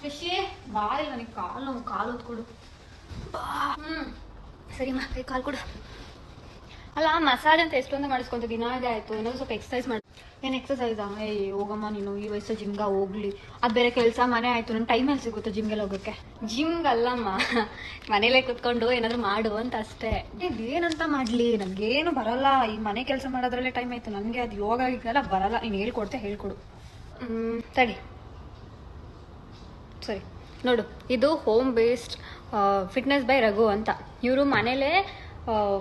ಖುಷಿ ಬಾರಿ ನನಗೆ ಕಾಲು ಹೊತ್ಕೊಡು. ಸರಿಮ್ಮ ಕೈ ಕಾಲು ಕೊಡು. ಅಲ್ಲ ಮಸಾಜ್ ಅಂತ ಎಷ್ಟೊಂದು ಮಾಡಿಸ್ಕೊಂತ ದಿನ ಇದೆ ಆಯ್ತು. ಏನಾದ್ರು ಸ್ವಲ್ಪ ಎಕ್ಸಸೈಸ್ ಮಾಡಿ. ಏನು ಎಕ್ಸಸೈಸಾ? ಹೋಗಮ್ಮ ನೀನು ಈ ವಯಸ್ಸು ಜಿಮ್ಗೆ ಹೋಗ್ಲಿ. ಅದು ಬೇರೆ ಕೆಲಸ ಮನೆ ಆಯ್ತು. ನನ್ನ ಟೈಮಲ್ಲಿ ಸಿಗುತ್ತೆ ಜಿಮ್ಗೆಲ್ಲ ಹೋಗೋಕ್ಕೆ. ಜಿಮ್ಗೆ ಅಲ್ಲಮ್ಮ, ಮನೇಲೇ ಕುತ್ಕೊಂಡು ಏನಾದ್ರು ಮಾಡು ಅಂತ ಅಷ್ಟೇ. ಏನಂತ ಮಾಡಲಿ, ನನಗೇನು ಬರಲ್ಲ. ಈ ಮನೆ ಕೆಲಸ ಮಾಡೋದ್ರಲ್ಲೇ ಟೈಮ್ ಆಯ್ತು ನನಗೆ. ಅದು ಯೋಗ ಇದೆಲ್ಲ ಬರಲ್ಲ. ನೀನು ಹೇಳ್ಕೊಡು. ತಡಿ. ಸರಿ ನೋಡು, ಇದು home based fitness by Raghu ಅಂತ. ಇವರು ಮನೇಲೇ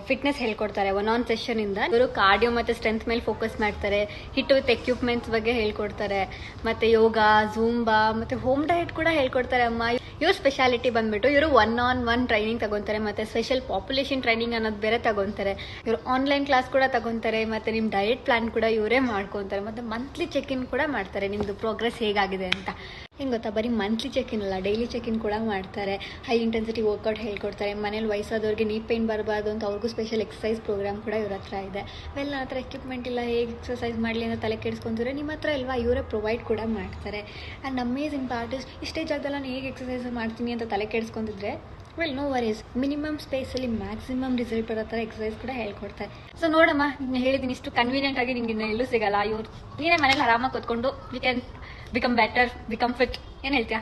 ಫಿಟ್ನೆಸ್ ಹೇಳ್ಕೊಡ್ತಾರೆ. 1-on ಸೆಷನ್ ಇಂದ ಇವರು ಕಾರ್ಡಿಯೋ ಮತ್ತೆ ಸ್ಟ್ರೆಂತ್ ಮೇಲೆ ಫೋಕಸ್ ಮಾಡ್ತಾರೆ. ಹಿಟ್ ವಿತ್ ಎಕ್ವಿಪ್ಮೆಂಟ್ಸ್ ಬಗ್ಗೆ ಹೇಳ್ಕೊಡ್ತಾರೆ. ಮತ್ತೆ ಯೋಗ, ಝೂಂಬಾ ಮತ್ತೆ ಹೋಮ್ ಡಯಟ್ ಕೂಡ ಹೇಳ್ಕೊಡ್ತಾರೆ ಅಮ್ಮ. ಇವ್ರ ಸ್ಪೆಷಾಲಿಟಿ ಬಂದ್ಬಿಟ್ಟು ಇವರು 1-on-1 ಟ್ರೈನಿಂಗ್ ತಗೊಂತಾರೆ. ಮತ್ತೆ ಸ್ಪೆಷಲ್ ಪಾಪ್ಯುಲೇಷನ್ ಟ್ರೈನಿಂಗ್ ಅನ್ನೋದು ಬೇರೆ ತಗೊಂತಾರೆ. ಇವರು ಆನ್ಲೈನ್ ಕ್ಲಾಸ್ ಕೂಡ ತಗೊಂತಾರೆ. ಮತ್ತೆ ನಿಮ್ ಡಯಟ್ ಪ್ಲಾನ್ ಕೂಡ ಇವರೇ ಮಾಡ್ಕೊಂತಾರೆ. ಮತ್ತೆ ಮಂತ್ಲಿ ಚೆಕ್ ಇನ್ ಕೂಡ ಮಾಡ್ತಾರೆ, ನಿಮ್ದು ಪ್ರೋಗ್ರೆಸ್ ಹೇಗಾಗಿದೆ ಅಂತ. ಹೆಂಗೆ ಗೊತ್ತಾ, ಬರೀ ಮಂತ್ಲಿ ಚೆಕ್ ಇನ್ ಅಲ್ಲ, ಡೈಲಿ ಚೆಕ್ ಇನ್ ಕೂಡ ಮಾಡ್ತಾರೆ. ಹೈ ಇಂಟೆನ್ಸಿಟಿ ವರ್ಕೌಟ್ ಹೇಳ್ಕೊಡ್ತಾರೆ. ಮನೇಲಿ ವಯಸ್ಸಾದವ್ರಿಗೆ ನೀ ಪೇನ್ ಬರಬಾರ್ದು ಅಂತ ಅವ್ರಿಗೂ ಸ್ಪೆಷಲ್ ಎಕ್ಸಸೈಸ್ ಪ್ರೋಗ್ರಾಮ್ ಕೂಡ ಇವ್ರ ಹತ್ರ ಇದೆ. ನನ್ನ ಹತ್ರ ಎಕ್ವಿಪ್ಮೆಂಟ್ ಇಲ್ಲ, ಹೇಗೆ ಎಕ್ಸಸೈಸ್ ಮಾಡಲಿ ಅಂತ ತಲೆ ಕೆಡಿಸ್ಕೊಂತಾರೆ. ನಿಮ್ಮ ಹತ್ರ ಇಲ್ವಾ, ಇವರೇ ಪ್ರೊವೈಡ್ ಕೂಡ ಮಾಡ್ತಾರೆ. ಆ್ಯಂಡ್ ಅಮೇಝಿಂಗ್ ಪಾರ್ಟ್ ಇಸ್, ಇಷ್ಟೇ ಜಾಗದಲ್ಲಿ ನಾನು ಹೇಗೆ ಎಕ್ಸಸೈಸ್ ಮಾಡ್ತೀನಿ ಅಂತ ತಲೆ ಕೆಡಿಸ್ಕೊಂಡಿದ್ರೆ ನೋ ವರೀಸ್, ಮಿನಿಮಮ್ ಸ್ಪೇಸಲ್ಲಿ ಮ್ಯಾಕ್ಸಿಮಮ್ ರಿಸಲ್ಟ್ ಬರೋ ಥರ ಎಕ್ಸಸೈಸ್ ಕೂಡ ಹೇಳ್ಕೊಡ್ತಾರೆ. ಸೊ ನೋಡಮ್ಮ, ನೀನು ಹೇಳಿದ್ದೀನಿ, ಇಷ್ಟು ಕನ್ವೀನಿಯೆಂಟ್ ಆಗಿ ನಿಮ್ಗೆ ಎಲ್ಲೂ ಸಿಗಲ್ಲ. ಇವ್ರು ನೀನೇ ಮನೇಲಿ ಆರಾಮಾಗಿ ಕೂತ್ಕೊಂಡು we can become better, become fit. ಏನು ಹೇಳ್ತೀಯಾ?